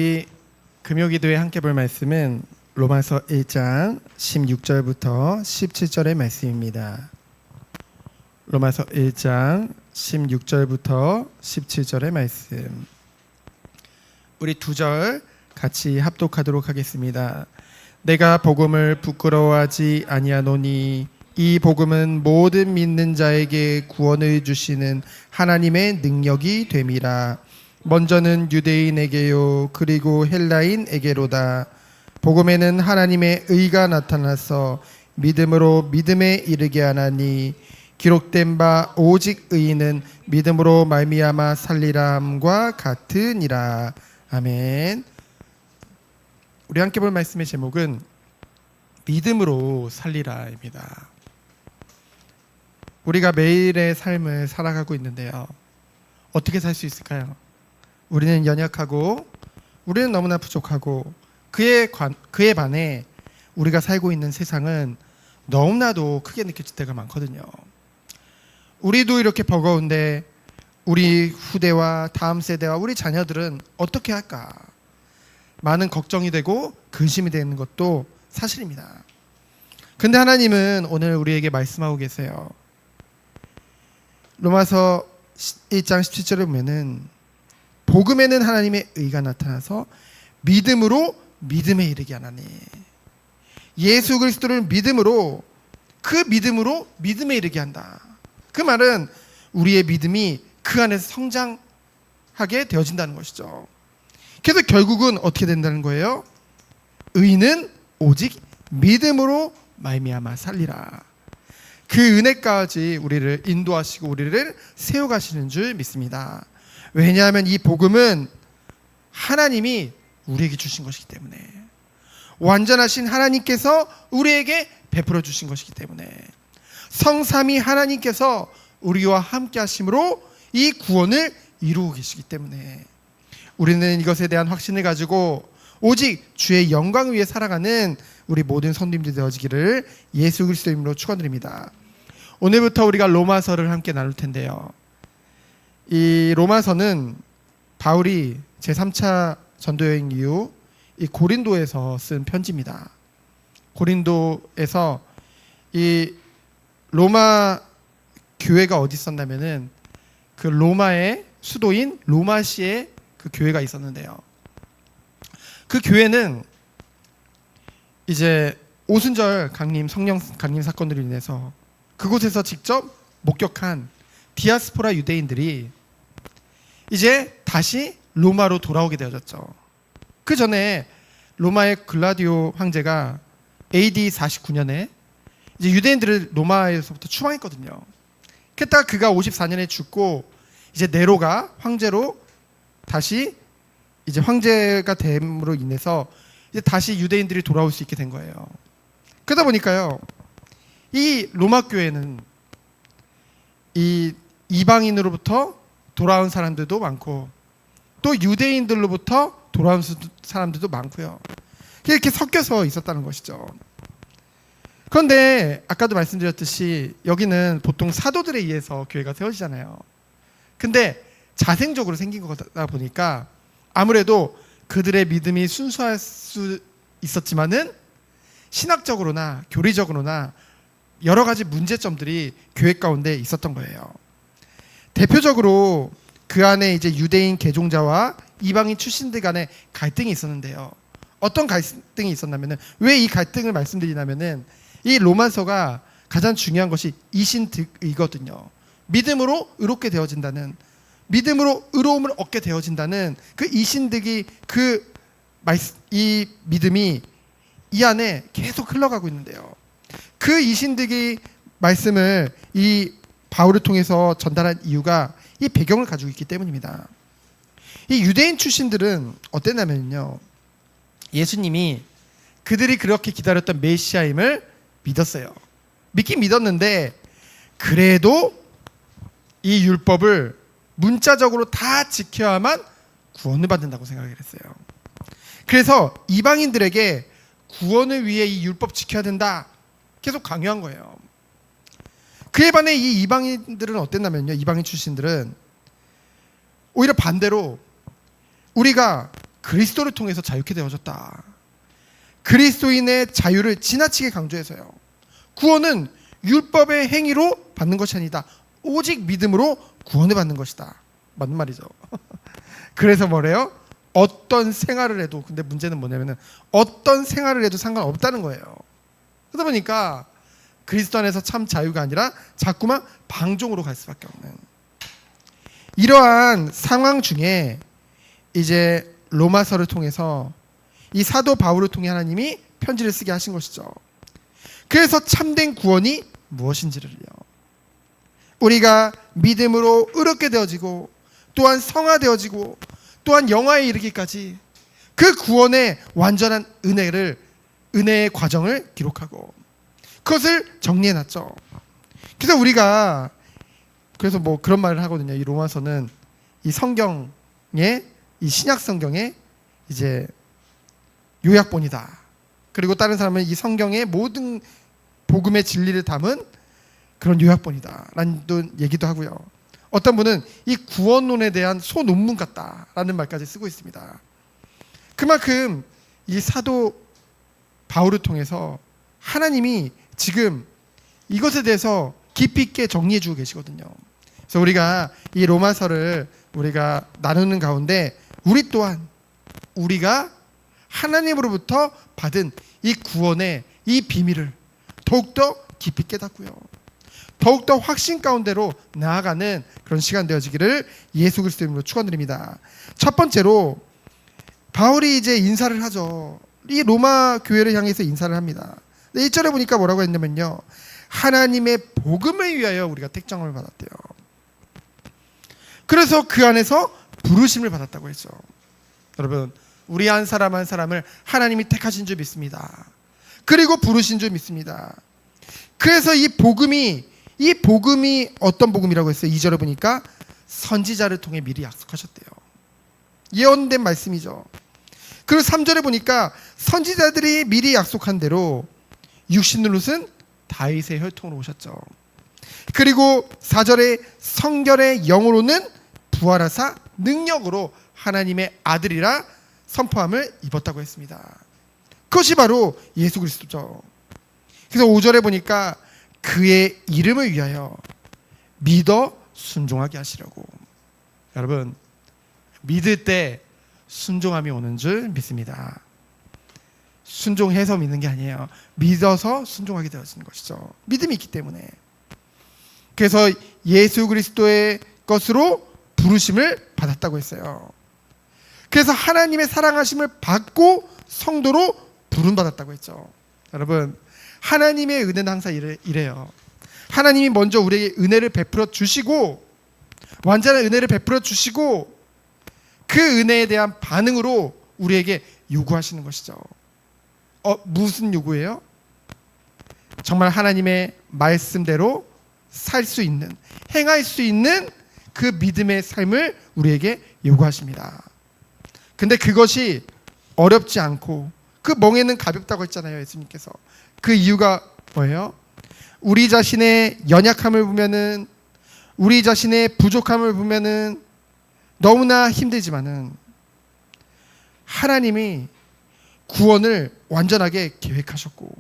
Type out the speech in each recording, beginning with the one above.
이 금요기도에 함께 볼 말씀은 로마서 1장 16절부터 17절의 말씀입니다. 로마서 1장 16절부터 17절의 말씀. 우리 두 절 같이 합독하도록 하겠습니다. 내가 복음을 부끄러워하지 아니하노니 이 복음은 모든 믿는 자에게 구원을 주시는 하나님의 능력이 됨이라. 먼저는 유대인에게요 그리고 헬라인에게로다. 복음에는 하나님의 의가 나타나서 믿음으로 믿음에 이르게 하나니 기록된 바 오직 의인은 믿음으로 말미암아 살리라 함과 같으니라. 아멘. 우리 함께 볼 말씀의 제목은 믿음으로 살리라입니다. 우리가 매일의 삶을 살아가고 있는데요, 어떻게 살 수 있을까요? 우리는 연약하고 우리는 너무나 부족하고 그에 반해 우리가 살고 있는 세상은 너무나도 크게 느껴질 때가 많거든요. 우리도 이렇게 버거운데 우리 후대와 다음 세대와 우리 자녀들은 어떻게 할까? 많은 걱정이 되고 근심이 되는 것도 사실입니다. 근데 하나님은 오늘 우리에게 말씀하고 계세요. 로마서 1장 17절에 보면은 복음에는 하나님의 의가 나타나서 믿음으로 믿음에 이르게 하나니, 예수 그리스도를 믿음으로, 그 믿음으로 믿음에 이르게 한다. 그 말은 우리의 믿음이 그 안에서 성장하게 되어진다는 것이죠. 그래서 결국은 어떻게 된다는 거예요? 의인은 오직 믿음으로 말미암아 살리라. 그 은혜까지 우리를 인도하시고 우리를 세워가시는 줄 믿습니다. 왜냐하면 이 복음은 하나님이 우리에게 주신 것이기 때문에, 완전하신 하나님께서 우리에게 베풀어 주신 것이기 때문에, 성삼위 하나님께서 우리와 함께 하심으로 이 구원을 이루고 계시기 때문에 우리는 이것에 대한 확신을 가지고 오직 주의 영광을 위해 살아가는 우리 모든 성도님들이 되어지기를 예수 그리스도 이름으로 축원드립니다. 오늘부터 우리가 로마서를 함께 나눌 텐데요, 이 로마서는 바울이 제3차 전도여행 이후 이 고린도에서 쓴 편지입니다. 고린도에서 이 로마 교회가 어디 있었냐면은 그 로마의 수도인 로마시에 그 교회가 있었는데요, 그 교회는 이제 오순절 강림, 성령 강림 사건으로 인해서 그곳에서 직접 목격한 디아스포라 유대인들이 이제 다시 로마로 돌아오게 되어졌죠. 그 전에 로마의 글라디오 황제가 AD 49년에 이제 유대인들을 로마에서부터 추방했거든요. 그랬다가 그가 54년에 죽고 이제 네로가 황제로 다시 이제 황제가 됨으로 인해서 이제 다시 유대인들이 돌아올 수 있게 된 거예요. 그러다 보니까요, 이 로마 교회는 이 이방인으로부터 돌아온 사람들도 많고 또 유대인들로부터 돌아온 사람들도 많고요. 이렇게 섞여서 있었다는 것이죠. 그런데 아까도 말씀드렸듯이 여기는 보통 사도들에 의해서 교회가 세워지잖아요. 근데 자생적으로 생긴 거다 보니까 아무래도 그들의 믿음이 순수할 수 있었지만은 신학적으로나 교리적으로나 여러 가지 문제점들이 교회 가운데 있었던 거예요. 대표적으로 그 안에 이제 유대인 개종자와 이방인 출신들 간의 갈등이 있었는데요. 어떤 갈등이 있었냐면은, 왜 이 갈등을 말씀드리냐면은 이 로마서가 가장 중요한 것이 이신득이거든요. 믿음으로 의롭게 되어진다는, 믿음으로 의로움을 얻게 되어진다는 그 이신득이, 이 믿음이 이 안에 계속 흘러가고 있는데요, 그 이신득이 말씀을 이 바울을 통해서 전달한 이유가 이 배경을 가지고 있기 때문입니다. 이 유대인 출신들은 어땠냐면요, 예수님이 그들이 그렇게 기다렸던 메시아임을 믿었어요. 믿긴 믿었는데 그래도 이 율법을 문자적으로 다 지켜야만 구원을 받는다고 생각을 했어요. 그래서 이방인들에게 구원을 위해 이 율법 지켜야 된다 계속 강요한 거예요. 그에 반해 이 이방인들은 어땠냐면요, 이방인 출신들은 오히려 반대로 우리가 그리스도를 통해서 자유케 되어졌다. 그리스도인의 자유를 지나치게 강조해서요. 구원은 율법의 행위로 받는 것이 아니다. 오직 믿음으로 구원을 받는 것이다. 맞는 말이죠. 그래서 뭐래요? 어떤 생활을 해도, 근데 문제는 뭐냐면은 어떤 생활을 해도 상관없다는 거예요. 그러다 보니까 그리스도 안에서 참 자유가 아니라 자꾸만 방종으로 갈 수밖에 없는 이러한 상황 중에 이제 로마서를 통해서 이 사도 바울을 통해 하나님이 편지를 쓰게 하신 것이죠. 그래서 참된 구원이 무엇인지를요, 우리가 믿음으로 의롭게 되어지고 또한 성화되어지고 또한 영화에 이르기까지 그 구원의 완전한 은혜의 과정을 기록하고 그것을 정리해놨죠. 그래서 우리가 뭐 그런 말을 하거든요. 이 로마서는 이 성경의, 이 신약 성경의 이제 요약본이다. 그리고 다른 사람은 이 성경의 모든 복음의 진리를 담은 그런 요약본이다 라는 얘기도 하고요. 어떤 분은 이 구원론에 대한 소논문 같다라는 말까지 쓰고 있습니다. 그만큼 이 사도 바울을 통해서 하나님이 지금 이것에 대해서 깊이 있게 정리해 주고 계시거든요. 그래서 우리가 이 로마서를 우리가 나누는 가운데 우리 또한 우리가 하나님으로부터 받은 이 구원의 이 비밀을 더욱더 깊이 깨닫고요, 더욱더 확신 가운데로 나아가는 그런 시간 되어지기를 예수 그리스도 이름으로 축원드립니다. 첫 번째로 바울이 이제 인사를 하죠. 이 로마 교회를 향해서 인사를 합니다. 1절에 보니까 뭐라고 했냐면요, 하나님의 복음을 위하여 우리가 택정을 받았대요. 그래서 그 안에서 부르심을 받았다고 했죠. 여러분, 우리 한 사람 한 사람을 하나님이 택하신 줄 믿습니다. 그리고 부르신 줄 믿습니다. 그래서 이 복음이 어떤 복음이라고 했어요? 2절에 보니까 선지자를 통해 미리 약속하셨대요. 예언된 말씀이죠. 그리고 3절에 보니까 선지자들이 미리 약속한 대로 육신으로는 다윗의 혈통으로 오셨죠. 그리고 4절에 성결의 영으로는 부활하사 능력으로 하나님의 아들이라 선포함을 입었다고 했습니다. 그것이 바로 예수 그리스도죠. 그래서 5절에 보니까 그의 이름을 위하여 믿어 순종하게 하시려고. 여러분, 믿을 때 순종함이 오는 줄 믿습니다. 순종해서 믿는 게 아니에요. 믿어서 순종하게 되어지는 것이죠. 믿음이 있기 때문에. 그래서 예수 그리스도의 것으로 부르심을 받았다고 했어요. 그래서 하나님의 사랑하심을 받고 성도로 부름받았다고 했죠. 여러분, 하나님의 은혜는 항상 이래요. 하나님이 먼저 우리에게 은혜를 베풀어 주시고, 완전한 은혜를 베풀어 주시고, 그 은혜에 대한 반응으로 우리에게 요구하시는 것이죠. 무슨 요구예요? 정말 하나님의 말씀대로 살 수 있는, 행할 수 있는 그 믿음의 삶을 우리에게 요구하십니다. 근데 그것이 어렵지 않고 그 멍에는 가볍다고 했잖아요, 예수님께서. 그 이유가 뭐예요? 우리 자신의 연약함을 보면은, 우리 자신의 부족함을 보면은 너무나 힘들지만은 하나님이 구원을 완전하게 계획하셨고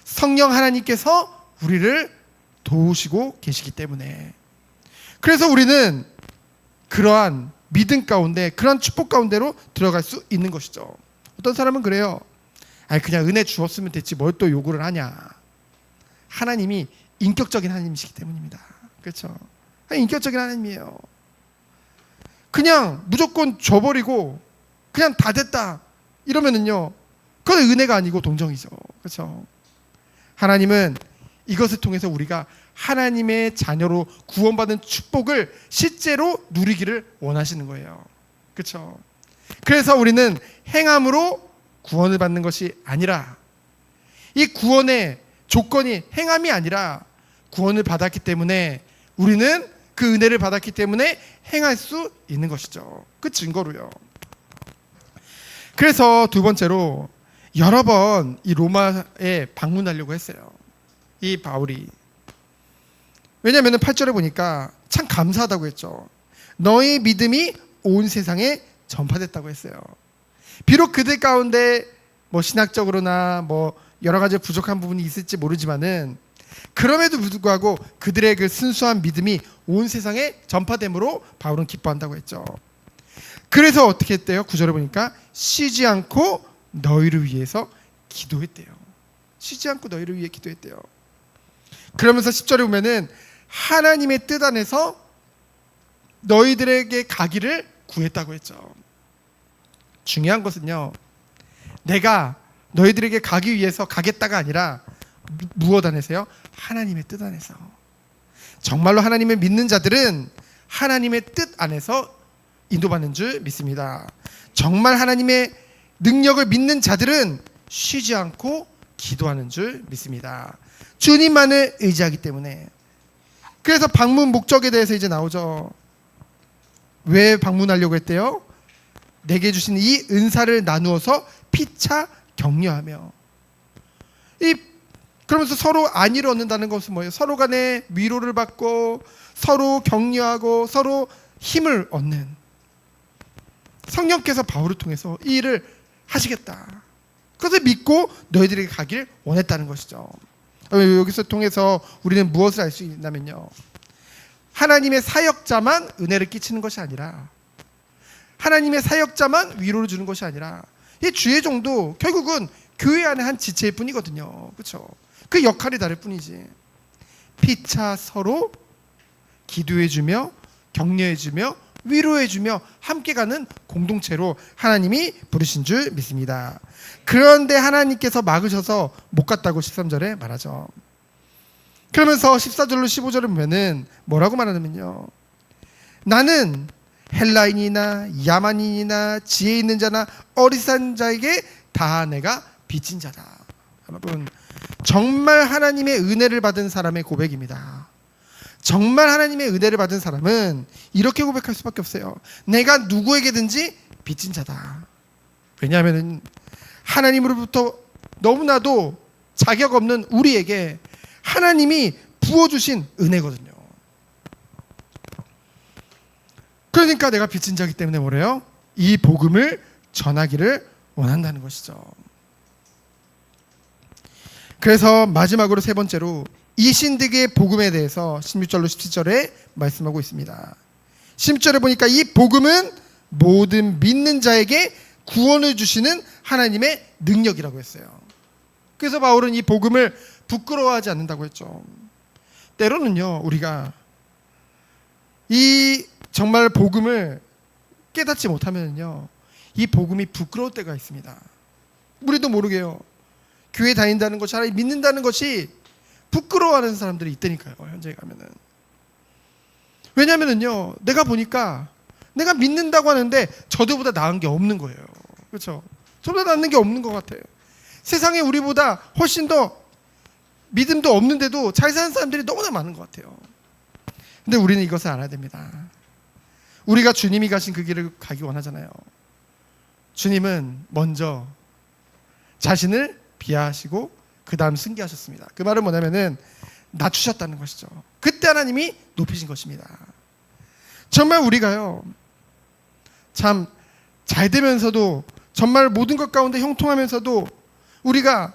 성령 하나님께서 우리를 도우시고 계시기 때문에, 그래서 우리는 그러한 믿음 가운데, 그러한 축복 가운데로 들어갈 수 있는 것이죠. 어떤 사람은 그래요. 그냥 은혜 주었으면 됐지 뭘 또 요구를 하냐. 하나님이 인격적인 하나님이시기 때문입니다. 그렇죠? 인격적인 하나님이에요. 그냥 무조건 줘버리고 그냥 다 됐다 이러면은요, 그건 은혜가 아니고 동정이죠. 그렇죠? 하나님은 이것을 통해서 우리가 하나님의 자녀로 구원받은 축복을 실제로 누리기를 원하시는 거예요. 그렇죠? 그래서 우리는 행함으로 구원을 받는 것이 아니라, 이 구원의 조건이 행함이 아니라 구원을 받았기 때문에, 우리는 그 은혜를 받았기 때문에 행할 수 있는 것이죠. 그 증거로요. 그래서 두 번째로 여러 번 이 로마에 방문하려고 했어요, 이 바울이. 왜냐하면 8절에 보니까 참 감사하다고 했죠. 너의 믿음이 온 세상에 전파됐다고 했어요. 비록 그들 가운데 뭐 신학적으로나 뭐 여러 가지 부족한 부분이 있을지 모르지만은 그럼에도 불구하고 그들의 그 순수한 믿음이 온 세상에 전파됨으로 바울은 기뻐한다고 했죠. 그래서 어떻게 했대요? 9절에 보니까 쉬지 않고 너희를 위해서 기도했대요. 쉬지 않고 너희를 위해 기도했대요. 그러면서 10절에 보면은 하나님의 뜻 안에서 너희들에게 가기를 구했다고 했죠. 중요한 것은요, 내가 너희들에게 가기 위해서 가겠다가 아니라 무엇 안에서요? 하나님의 뜻 안에서. 정말로 하나님을 믿는 자들은 하나님의 뜻 안에서 인도받는 줄 믿습니다. 정말 하나님의 능력을 믿는 자들은 쉬지 않고 기도하는 줄 믿습니다. 주님만을 의지하기 때문에. 그래서 방문 목적에 대해서 이제 나오죠. 왜 방문하려고 했대요? 내게 주신 이 은사를 나누어서 피차 격려하며. 그러면서 서로 안위를 얻는다는 것은 뭐예요? 서로 간에 위로를 받고 서로 격려하고 서로 힘을 얻는. 성령께서 바울을 통해서 이 일을 하시겠다. 그것을 믿고 너희들에게 가길 원했다는 것이죠. 여기서 통해서 우리는 무엇을 알 수 있냐면요, 하나님의 사역자만 은혜를 끼치는 것이 아니라, 하나님의 사역자만 위로를 주는 것이 아니라, 이 주의 종도 결국은 교회 안의 한 지체일 뿐이거든요. 그렇죠? 그 역할이 다를 뿐이지. 피차 서로 기도해주며 격려해주며 위로해주며 함께 가는 공동체로 하나님이 부르신 줄 믿습니다. 그런데 하나님께서 막으셔서 못 갔다고 13절에 말하죠. 그러면서 14절로 15절을 보면은 뭐라고 말하냐면요, 나는 헬라인이나 야만인이나 지혜 있는 자나 어리석은 자에게 다 내가 빚진 자다. 여러분, 정말 하나님의 은혜를 받은 사람의 고백입니다. 정말 하나님의 은혜를 받은 사람은 이렇게 고백할 수밖에 없어요. 내가 누구에게든지 빚진 자다. 왜냐하면 하나님으로부터 너무나도 자격 없는 우리에게 하나님이 부어주신 은혜거든요. 그러니까 내가 빚진 자이기 때문에 뭐래요? 이 복음을 전하기를 원한다는 것이죠. 그래서 마지막으로 세 번째로 이 신득의 복음에 대해서 16절로 17절에 말씀하고 있습니다. 16절에 보니까 이 복음은 모든 믿는 자에게 구원을 주시는 하나님의 능력이라고 했어요. 그래서 바울은 이 복음을 부끄러워하지 않는다고 했죠. 때로는요, 우리가 이 정말 복음을 깨닫지 못하면요, 이 복음이 부끄러울 때가 있습니다. 우리도 모르게요, 교회 다닌다는 것, 차라리 믿는다는 것이 부끄러워하는 사람들이 있다니까요. 현재 가면은. 왜냐면은요, 내가 보니까 내가 믿는다고 하는데 저들보다 나은 게 없는 거예요. 그렇죠? 저보다 낫는 게 없는 것 같아요. 세상에 우리보다 훨씬 더 믿음도 없는데도 잘 사는 사람들이 너무나 많은 것 같아요. 근데 우리는 이것을 알아야 됩니다. 우리가 주님이 가신 그 길을 가기 원하잖아요. 주님은 먼저 자신을 비하하시고 그 다음 승계하셨습니다. 그 말은 뭐냐면은 낮추셨다는 것이죠. 그때 하나님이 높이신 것입니다. 정말 우리가요, 참 잘 되면서도 정말 모든 것 가운데 형통하면서도 우리가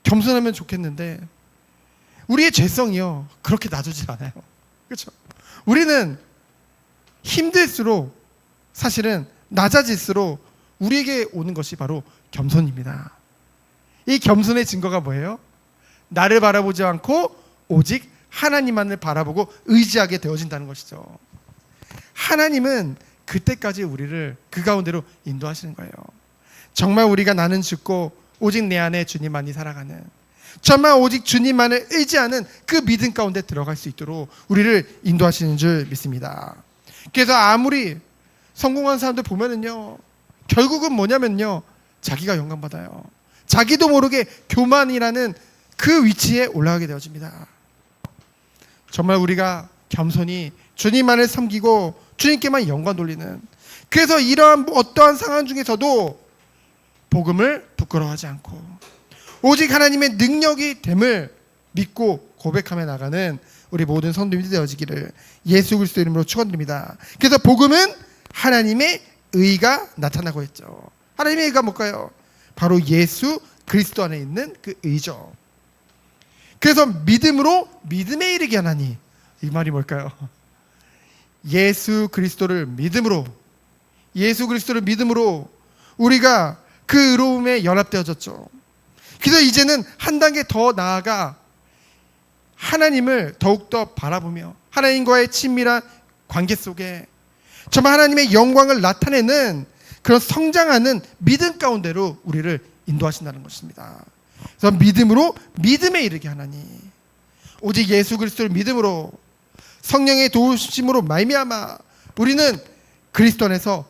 겸손하면 좋겠는데 우리의 죄성이요, 그렇게 낮아지지 않아요. 그렇죠? 우리는 힘들수록, 사실은 낮아질수록 우리에게 오는 것이 바로 겸손입니다. 이 겸손의 증거가 뭐예요? 나를 바라보지 않고 오직 하나님만을 바라보고 의지하게 되어진다는 것이죠. 하나님은 그때까지 우리를 그 가운데로 인도하시는 거예요. 정말 우리가 나는 죽고 오직 내 안에 주님만이 살아가는, 정말 오직 주님만을 의지하는 그 믿음 가운데 들어갈 수 있도록 우리를 인도하시는 줄 믿습니다. 그래서 아무리 성공한 사람들 보면은요, 결국은 뭐냐면요, 자기가 영광받아요. 자기도 모르게 교만이라는 그 위치에 올라가게 되어집니다. 정말 우리가 겸손히 주님만을 섬기고 주님께만 영광 돌리는, 그래서 이러한 어떠한 상황 중에서도 복음을 부끄러워하지 않고 오직 하나님의 능력이 됨을 믿고 고백하며 나가는 우리 모든 성도님들이 되어지기를 예수 그리스도 이름으로 축원드립니다. 그래서 복음은 하나님의 의가 나타나고 있죠. 하나님의 의가 뭘까요? 바로 예수 그리스도 안에 있는 그 의죠. 그래서 믿음으로 믿음에 이르게 하나니, 이 말이 뭘까요? 예수 그리스도를 믿음으로 우리가 그 의로움에 연합되어졌죠. 그래서 이제는 한 단계 더 나아가 하나님을 더욱더 바라보며 하나님과의 친밀한 관계 속에 정말 하나님의 영광을 나타내는 그런 성장하는 믿음 가운데로 우리를 인도하신다는 것입니다. 그래서 믿음으로 믿음에 이르게 하나니, 오직 예수 그리스도를 믿음으로 성령의 도우심으로 말미암아 우리는 그리스도 안에서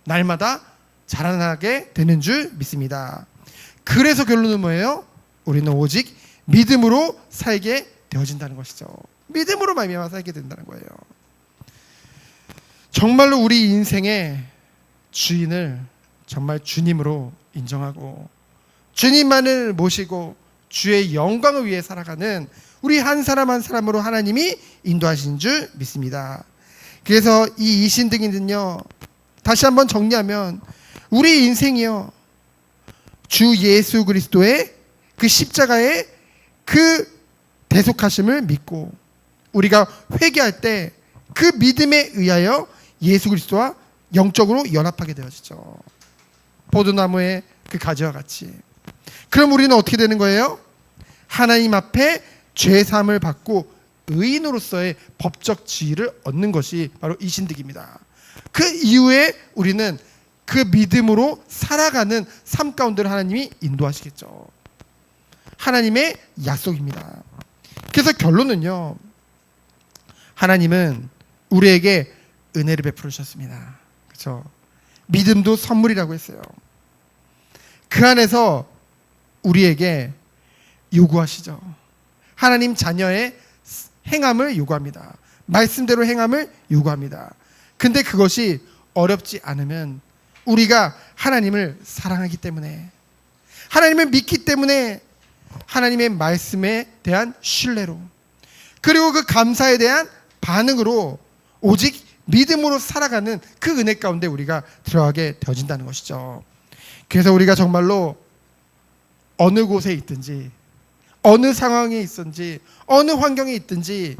날마다 자라나게 되는 줄 믿습니다. 그래서 결론은 뭐예요? 우리는 오직 믿음으로 살게 되어진다는 것이죠. 믿음으로 말미암아 살게 된다는 거예요. 정말로 우리 인생의 주인을 정말 주님으로 인정하고 주님만을 모시고 주의 영광을 위해 살아가는 우리 한 사람 한 사람으로 하나님이 인도하신 줄 믿습니다. 그래서 이 이신등이는요, 다시 한번 정리하면 우리 인생이요, 주 예수 그리스도의 그 십자가의 그 대속하심을 믿고 우리가 회개할 때 그 믿음에 의하여 예수 그리스도와 영적으로 연합하게 되어지죠. 포도나무의 그 가지와 같이. 그럼 우리는 어떻게 되는 거예요? 하나님 앞에 죄사함을 받고 의인으로서의 법적 지위를 얻는 것이 바로 이신득입니다. 그 이후에 우리는 그 믿음으로 살아가는 삶 가운데를 하나님이 인도하시겠죠. 하나님의 약속입니다. 그래서 결론은요, 하나님은 우리에게 은혜를 베풀으셨습니다. 그렇죠? 믿음도 선물이라고 했어요. 그 안에서 우리에게 요구하시죠. 하나님 자녀의 행함을 요구합니다. 말씀대로 행함을 요구합니다. 근데 그것이 어렵지 않으면 우리가 하나님을 사랑하기 때문에, 하나님을 믿기 때문에 하나님의 말씀에 대한 신뢰로, 그리고 그 감사에 대한 반응으로 오직 믿음으로 살아가는 그 은혜 가운데 우리가 들어가게 되어진다는 것이죠. 그래서 우리가 정말로 어느 곳에 있든지, 어느 상황에 있든지, 어느 환경에 있든지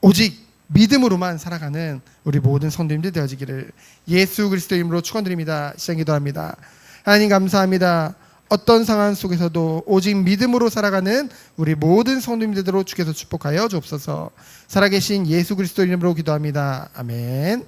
오직 믿음으로만 살아가는 우리 모든 성도님들 되어지기를 예수 그리스도의 이름으로 축원드립니다. 시작 기도합니다. 하나님 감사합니다. 어떤 상황 속에서도 오직 믿음으로 살아가는 우리 모든 성도님들로 주께서 축복하여 주옵소서. 살아계신 예수 그리스도 이름으로 기도합니다. 아멘.